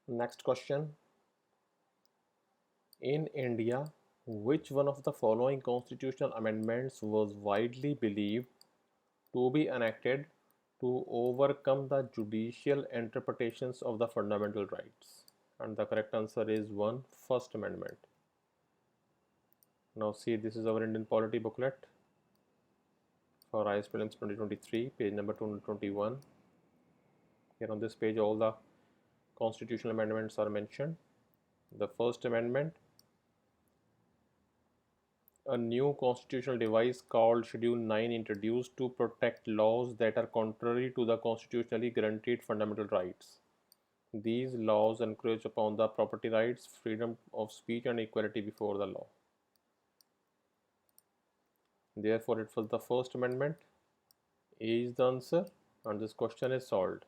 Next question. In India, which one of the following constitutional amendments was widely believed to be enacted to overcome the judicial interpretations of the fundamental rights? And the correct answer is 1. First Amendment. Now see, this is our Indian polity booklet for IAS Prelims 2023, page number 221. Here on this page all the constitutional amendments are mentioned. The First Amendment, a new constitutional device called Schedule 9 introduced to protect laws that are contrary to the constitutionally guaranteed fundamental rights. These laws encroach upon the property rights, freedom of speech and equality before the law. Therefore, it was the First Amendment. A is the answer and this question is solved.